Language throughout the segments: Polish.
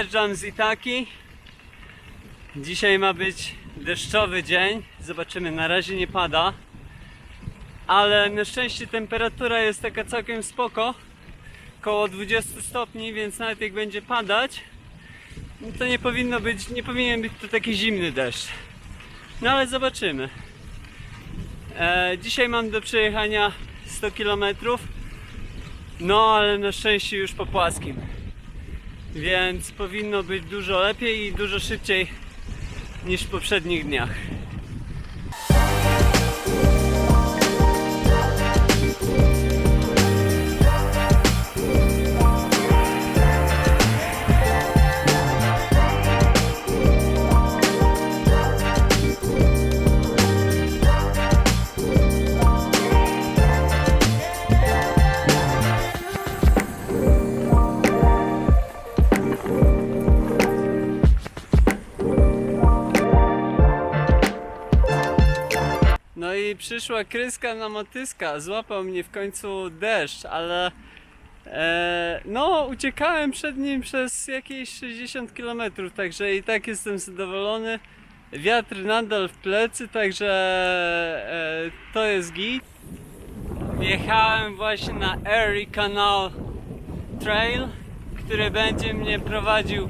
Wyjeżdżam z Itaki. Dzisiaj ma być deszczowy dzień. Zobaczymy, na razie nie pada. Ale na szczęście temperatura jest taka całkiem spoko. Koło 20 stopni, więc nawet jak będzie padać, no to nie powinien być to taki zimny deszcz. No ale zobaczymy. Dzisiaj mam do przejechania 100 km. No ale na szczęście już po płaskim. Więc powinno być dużo lepiej i dużo szybciej niż w poprzednich dniach. No i przyszła kryska na motyska, złapał mnie w końcu deszcz, ale no uciekałem przed nim przez jakieś 60 km, także i tak jestem zadowolony. Wiatr nadal w plecy, także to jest git. Wjechałem właśnie na Erie Canal Trail, który będzie mnie prowadził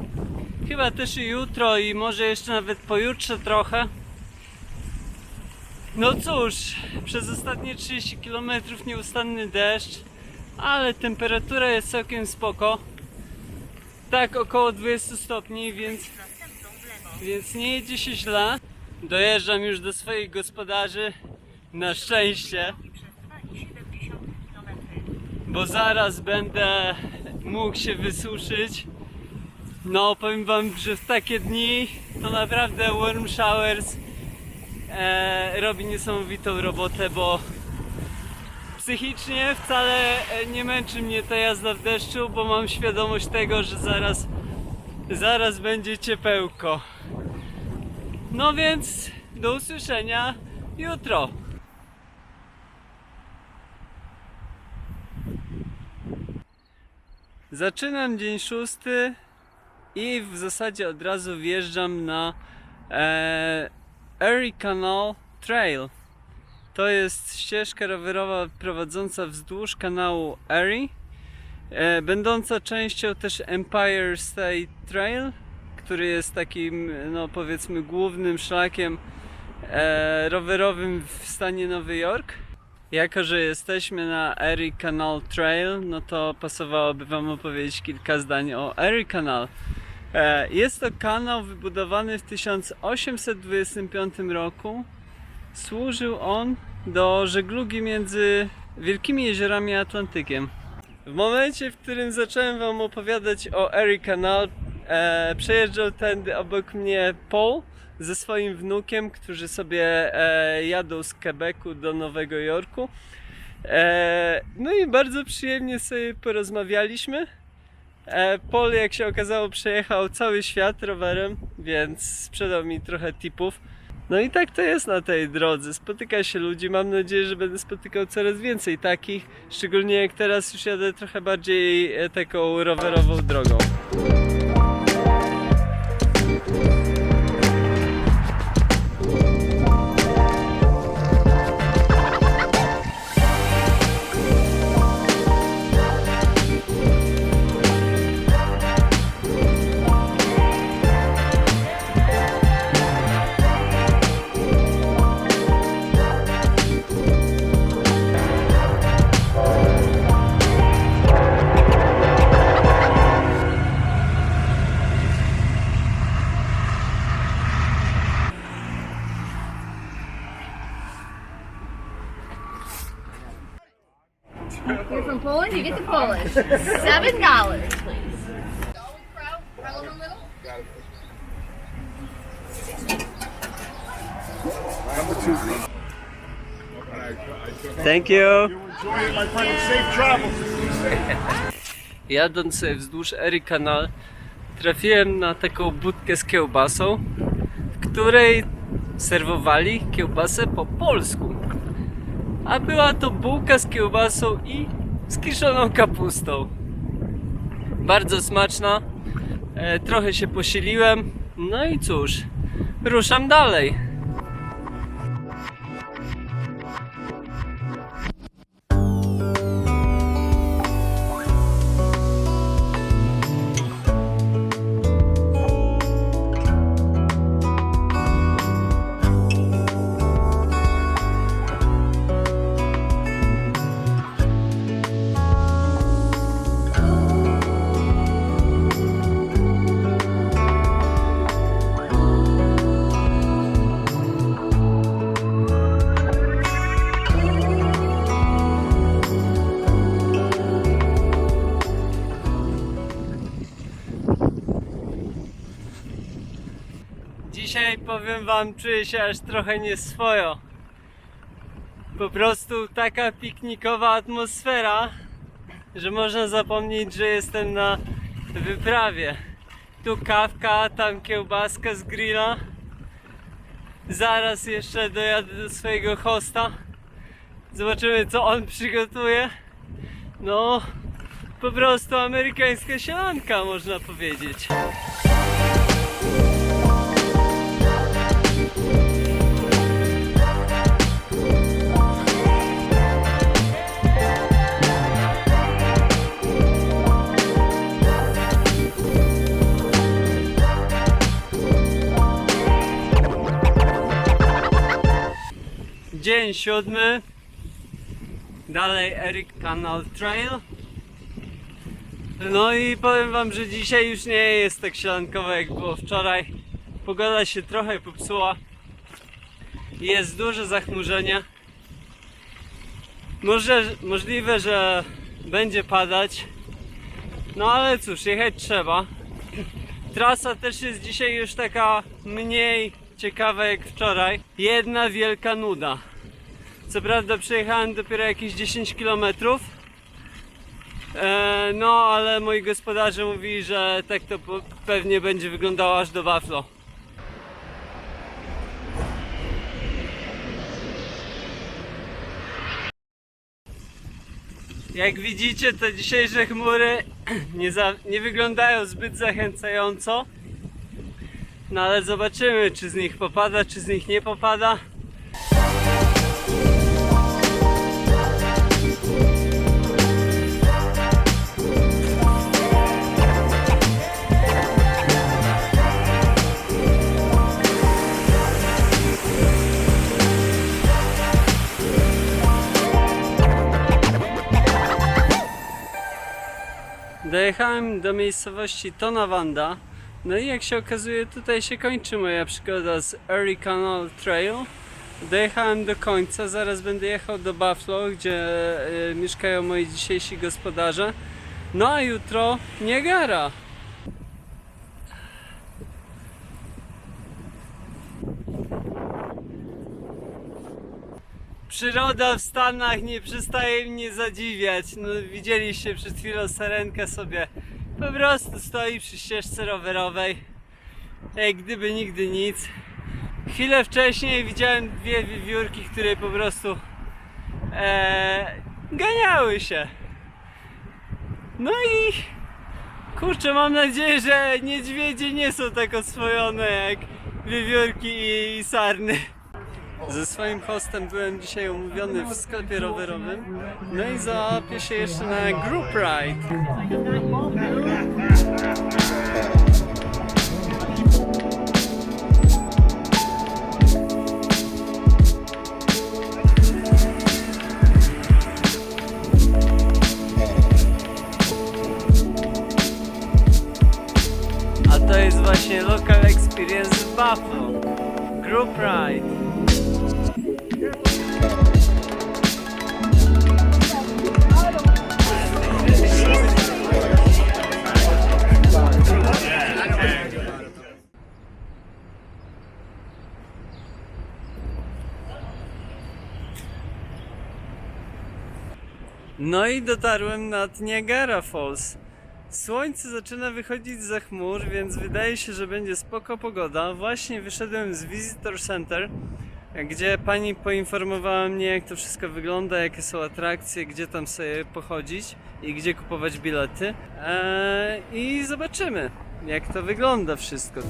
chyba też i jutro i może jeszcze nawet pojutrze trochę. No cóż, przez ostatnie 30 km nieustanny deszcz, ale temperatura jest całkiem spoko. Tak około 20 stopni, więc nie jedzie się źle. Dojeżdżam już do swoich gospodarzy, na szczęście, bo zaraz będę mógł się wysuszyć. No powiem wam, że w takie dni to naprawdę warm showers robi niesamowitą robotę, bo psychicznie wcale nie męczy mnie ta jazda w deszczu, bo mam świadomość tego, że zaraz będzie ciepełko. No więc do usłyszenia jutro. Zaczynam dzień 6 i w zasadzie od razu wjeżdżam na Erie Canal Trail. To jest ścieżka rowerowa prowadząca wzdłuż kanału Erie, będąca częścią też Empire State Trail, który jest takim, no powiedzmy, głównym szlakiem rowerowym w stanie Nowy Jork. Jako że jesteśmy na Erie Canal Trail, no to pasowałoby wam opowiedzieć kilka zdań o Erie Canal. Jest to kanał wybudowany w 1825 roku. Służył on do żeglugi między wielkimi jeziorami a Atlantykiem. W momencie, w którym zacząłem wam opowiadać o Erie Canal, przejeżdżał tędy obok mnie Paul ze swoim wnukiem, którzy sobie jadą z Quebecu do Nowego Jorku. No i bardzo przyjemnie sobie porozmawialiśmy. Paul, jak się okazało, przejechał cały świat rowerem, więc sprzedał mi trochę tipów. No i tak to jest na tej drodze. Spotyka się ludzi, mam nadzieję, że będę spotykał coraz więcej takich, szczególnie jak teraz już jadę trochę bardziej taką rowerową drogą. You're from Poland? You get the Polish. $7, please. Thank you! Enjoy it, my friend, and safe travels. Jadąc sobie wzdłuż Erie Canal, trafiłem na taką budkę z kiełbasą, w której serwowali kiełbasę po polsku. A była to bułka z kiełbasą i z kiszoną kapustą. Bardzo smaczna. Trochę się posiliłem. No i cóż, ruszam dalej. Dzisiaj powiem wam, czuję się aż trochę nieswojo. Po prostu taka piknikowa atmosfera, że można zapomnieć, że jestem na wyprawie. Tu kawka, tam kiełbaska z grilla. Zaraz jeszcze dojadę do swojego hosta. Zobaczymy, co on przygotuje. No, po prostu amerykańska sielanka, można powiedzieć. Dzień 7. Dalej Erie Canal Trail. No i powiem wam, że dzisiaj już nie jest tak sielankowo jak było wczoraj. Pogoda się trochę popsuła. Jest duże zachmurzenie. Możliwe, że będzie padać. No ale cóż, jechać trzeba. Trasa też jest dzisiaj już taka mniej ciekawa jak wczoraj. Jedna wielka nuda. Co prawda przejechałem dopiero jakieś 10 km. No ale moi gospodarze mówili, że tak to pewnie będzie wyglądało aż do Buffalo. Jak widzicie, te dzisiejsze chmury nie wyglądają zbyt zachęcająco. No ale zobaczymy, czy z nich popada, czy z nich nie popada. Dojechałem do miejscowości Tonawanda. No i jak się okazuje, tutaj się kończy moja przygoda z Erie Canal Trail. Dojechałem do końca, zaraz będę jechał do Buffalo, gdzie mieszkają moi dzisiejsi gospodarze. No a jutro Niagara. Przyroda w Stanach nie przestaje mnie zadziwiać. No, widzieliście przed chwilą Sarenkę sobie po prostu stoi przy ścieżce rowerowej, jak gdyby nigdy nic. Chwilę wcześniej widziałem dwie wiewiórki, które po prostu ganiały się. No i kurczę, mam nadzieję, że niedźwiedzie nie są tak oswojone jak wiewiórki i sarny. Ze swoim hostem byłem dzisiaj umówiony w sklepie rowerowym. No i załapię się jeszcze na group ride. A to jest właśnie local experience w Buffalo. Group ride. No i dotarłem nad Niagara Falls. Słońce zaczyna wychodzić za chmur, więc wydaje się, że będzie spoko pogoda. Właśnie wyszedłem z Visitor Center, gdzie pani poinformowała mnie, jak to wszystko wygląda, jakie są atrakcje, gdzie tam sobie pochodzić i gdzie kupować bilety. I zobaczymy. jak to wygląda wszystko tu.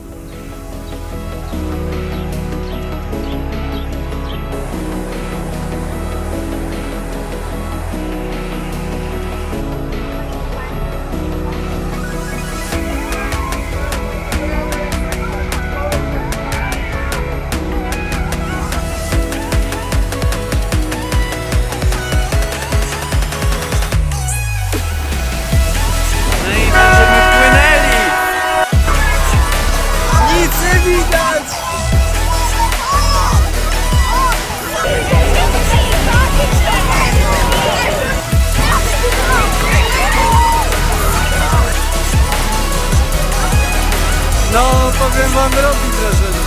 No i będziemy płynęli! Nic nie widać! No, powiem wam, robi wrażenie.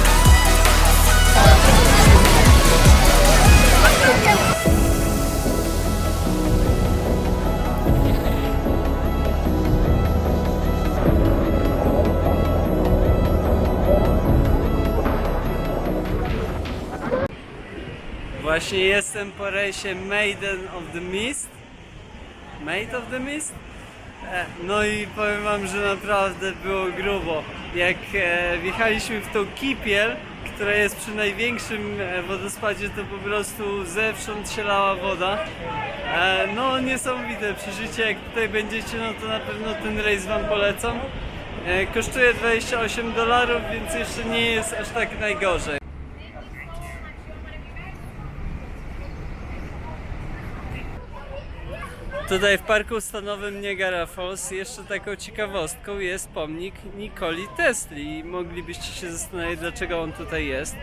Właśnie jestem po rejsie Maiden of the Mist. Maid of the Mist? No i powiem wam, że naprawdę było grubo. Jak wjechaliśmy w tą kipiel, która jest przy największym wodospadzie, to po prostu zewsząd się lała woda. No niesamowite przeżycie, jak tutaj będziecie, no to na pewno ten rejs wam polecam. Kosztuje $28, więc jeszcze nie jest aż tak najgorzej. Tutaj w parku stanowym Niagara Falls jeszcze taką ciekawostką jest pomnik Nikoli Tesli i moglibyście się zastanawiać, dlaczego on tutaj jest.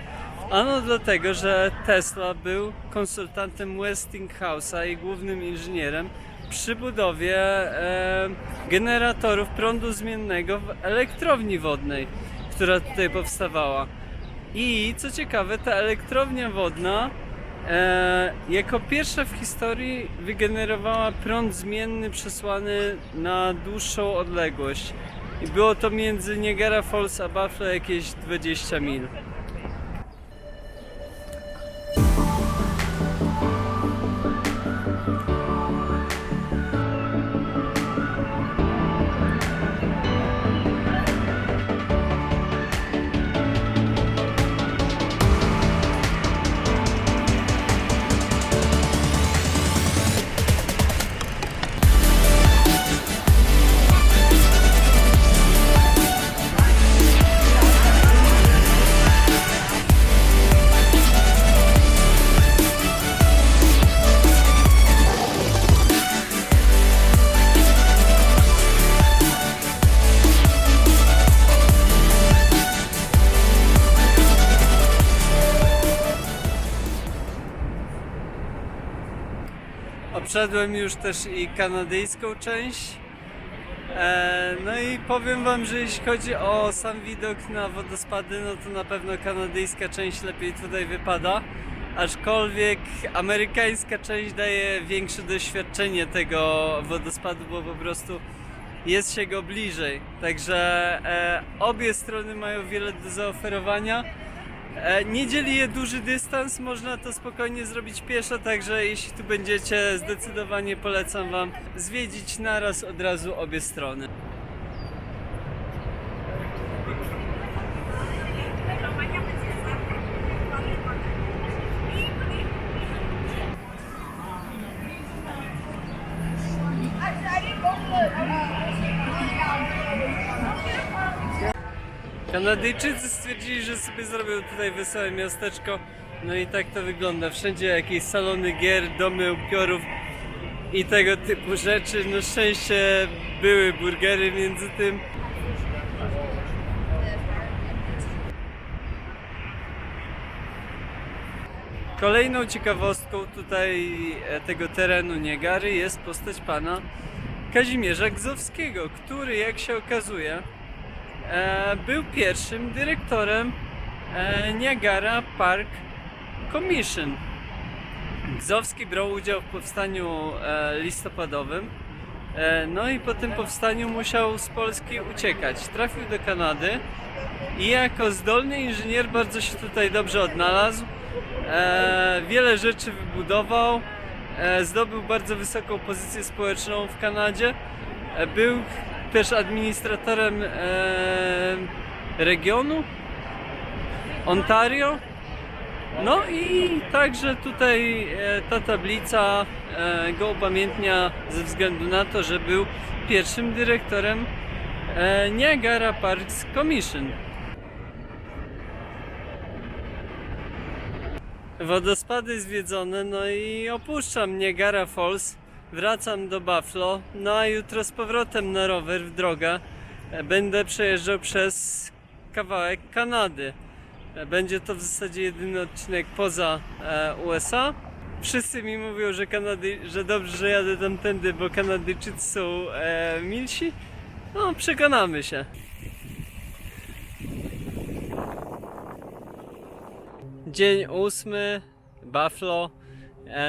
Ano dlatego, że Tesla był konsultantem Westinghouse'a i głównym inżynierem przy budowie generatorów prądu zmiennego w elektrowni wodnej, która tutaj powstawała. I co ciekawe, ta elektrownia wodna jako pierwsza w historii wygenerowała prąd zmienny przesłany na dłuższą odległość. I było to między Niagara Falls a Buffalo jakieś 20 mil. Obszedłem już też i kanadyjską część. No i powiem wam, że jeśli chodzi o sam widok na wodospady, no to na pewno kanadyjska część lepiej tutaj wypada. Aczkolwiek amerykańska część daje większe doświadczenie tego wodospadu, bo po prostu jest się go bliżej. Także obie strony mają wiele do zaoferowania. Nie dzieli je duży dystans, można to spokojnie zrobić pieszo, także jeśli tu będziecie, zdecydowanie polecam wam zwiedzić naraz od razu obie strony. Kanadyjczycy stwierdzili, że sobie zrobią tutaj wesołe miasteczko. No i tak to wygląda. Wszędzie jakieś salony gier, domy upiorów i tego typu rzeczy. Na szczęście były burgery między tym. Kolejną ciekawostką tutaj tego terenu Niagary jest postać pana Kazimierza Gzowskiego, który, jak się okazuje, był pierwszym dyrektorem Niagara Park Commission. Gzowski brał udział w powstaniu listopadowym, no i po tym powstaniu musiał z Polski uciekać. Trafił do Kanady i jako zdolny inżynier bardzo się tutaj dobrze odnalazł. Wiele rzeczy wybudował, zdobył bardzo wysoką pozycję społeczną w Kanadzie. Był też administratorem regionu Ontario. No i także tutaj ta tablica go upamiętnia ze względu na to, że był pierwszym dyrektorem Niagara Parks Commission. Wodospady zwiedzone, no i opuszczam Niagara Falls, wracam do Buffalo, no a jutro z powrotem na rower w drogę będę przejeżdżał przez kawałek Kanady. Będzie to w zasadzie jedyny odcinek poza USA. Wszyscy mi mówią, że dobrze, że jadę tamtędy, bo Kanadyjczycy są milsi. No, przekonamy się. Dzień 8, Buffalo.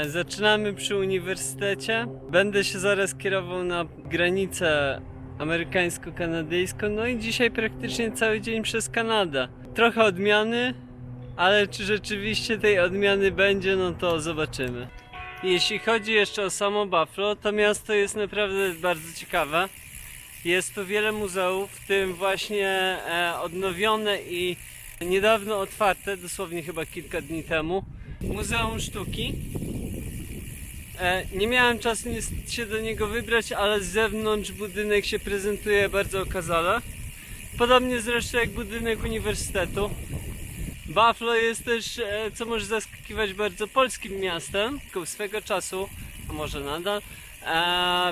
Zaczynamy przy uniwersytecie. Będę się zaraz kierował na granicę amerykańsko-kanadyjską. No i dzisiaj praktycznie cały dzień przez Kanadę. Trochę odmiany, ale czy rzeczywiście tej odmiany będzie, no to zobaczymy. Jeśli chodzi jeszcze o samo Buffalo, to miasto jest naprawdę bardzo ciekawe. Jest tu wiele muzeów, w tym właśnie odnowione i niedawno otwarte, dosłownie chyba kilka dni temu, Muzeum Sztuki. Nie miałem czasu się do niego wybrać, ale z zewnątrz budynek się prezentuje bardzo okazale. Podobnie zresztą jak budynek uniwersytetu. Buffalo jest też, co może zaskakiwać, bardzo polskim miastem, tylko swego czasu, a może nadal,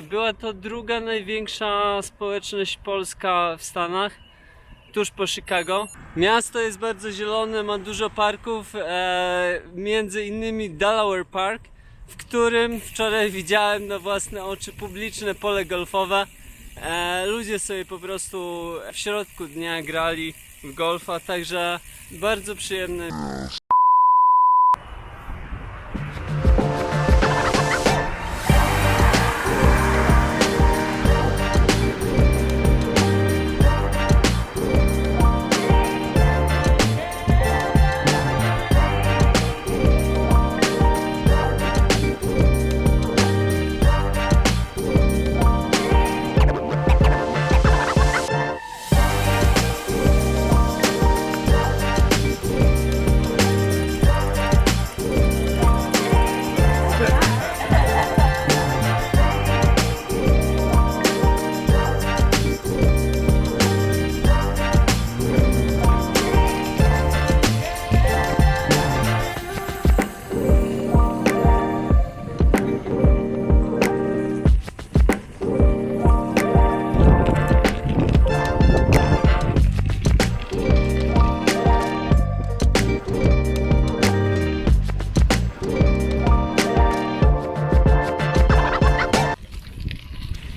była to druga największa społeczność polska w Stanach, tuż po Chicago. Miasto jest bardzo zielone, ma dużo parków, między innymi Delaware Park, w którym wczoraj widziałem na własne oczy publiczne pole golfowe. Ludzie sobie po prostu w środku dnia grali w golfa, także bardzo przyjemne.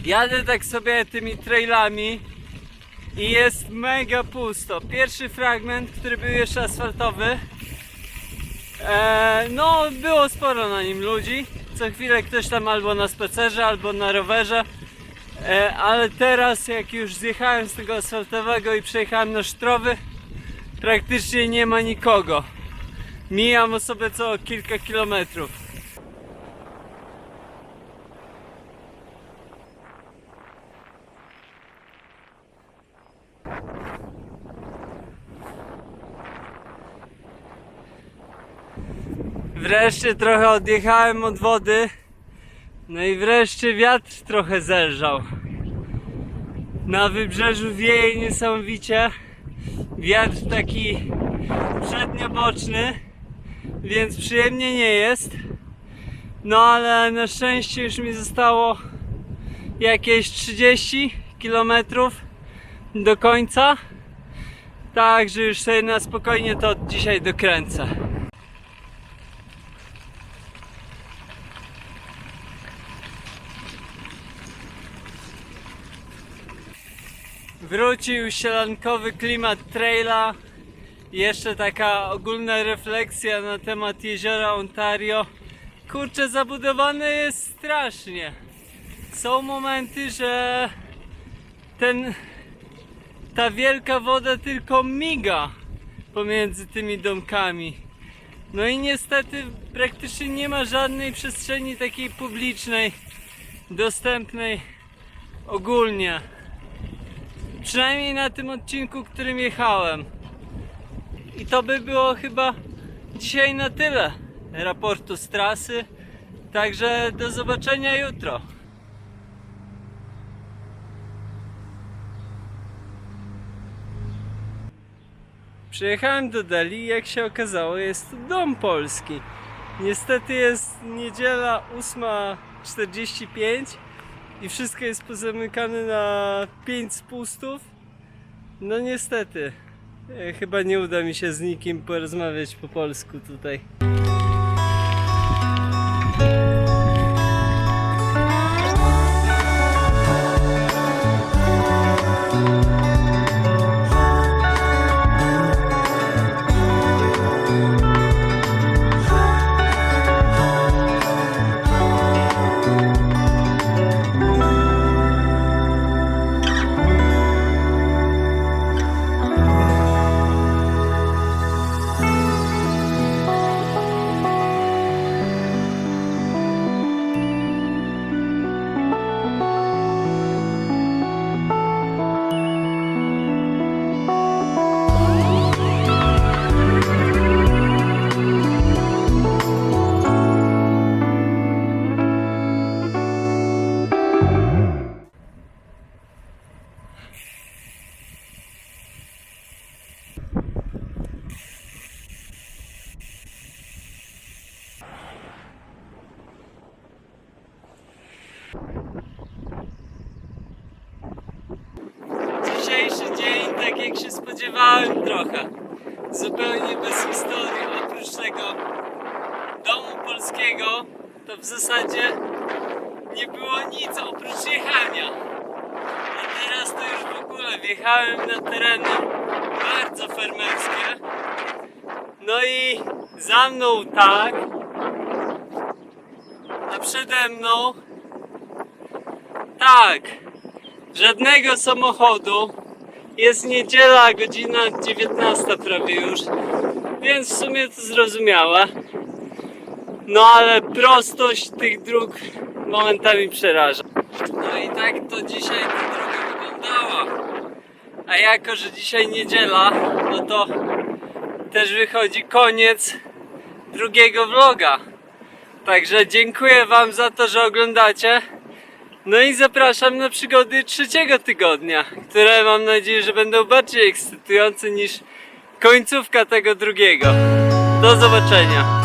Jadę tak sobie tymi trailami i jest mega pusto. Pierwszy fragment, który był jeszcze asfaltowy, no było sporo na nim ludzi. Co chwilę ktoś tam albo na spacerze, albo na rowerze. Ale teraz jak już zjechałem z tego asfaltowego i przejechałem na sztrowy, praktycznie nie ma nikogo. Mijam osobę co kilka kilometrów. Wreszcie trochę odjechałem od wody. No i wreszcie wiatr trochę zelżał. Na wybrzeżu wieje niesamowicie. Wiatr taki przednioboczny, więc przyjemnie nie jest. No ale na szczęście już mi zostało jakieś 30 km do końca. Także już sobie na spokojnie to dzisiaj dokręcę. Wrócił sielankowy klimat traila. Jeszcze taka ogólna refleksja na temat jeziora Ontario. Kurczę, zabudowane jest strasznie. Są momenty, że ta wielka woda tylko miga pomiędzy tymi domkami. No i niestety praktycznie nie ma żadnej przestrzeni takiej publicznej, dostępnej ogólnie. Przynajmniej na tym odcinku, którym jechałem. I to by było chyba dzisiaj na tyle raportu z trasy. Także do zobaczenia jutro. Przyjechałem do Delhi i jak się okazało, jest to dom polski. Niestety jest niedziela 8:45 i wszystko jest pozamykane na 5 spustów. No niestety, chyba nie uda mi się z nikim porozmawiać po polsku tutaj. Dzisiejszy dzień, tak jak się spodziewałem trochę, zupełnie bez historii, oprócz tego domu polskiego, to w zasadzie nie było nic oprócz jechania. A teraz to już w ogóle wjechałem na tereny bardzo fermerskie. No i za mną tak, a przede mną tak. Żadnego samochodu. Jest niedziela, godzina 19 prawie już, więc w sumie to zrozumiałe. No ale prostość tych dróg momentami przeraża. No i tak to dzisiaj ta droga wyglądała. A jako, że dzisiaj niedziela, no to też wychodzi koniec drugiego vloga. Także dziękuję wam za to, że oglądacie. No i zapraszam na przygody trzeciego tygodnia, które mam nadzieję, że będą bardziej ekscytujące niż końcówka tego drugiego. Do zobaczenia.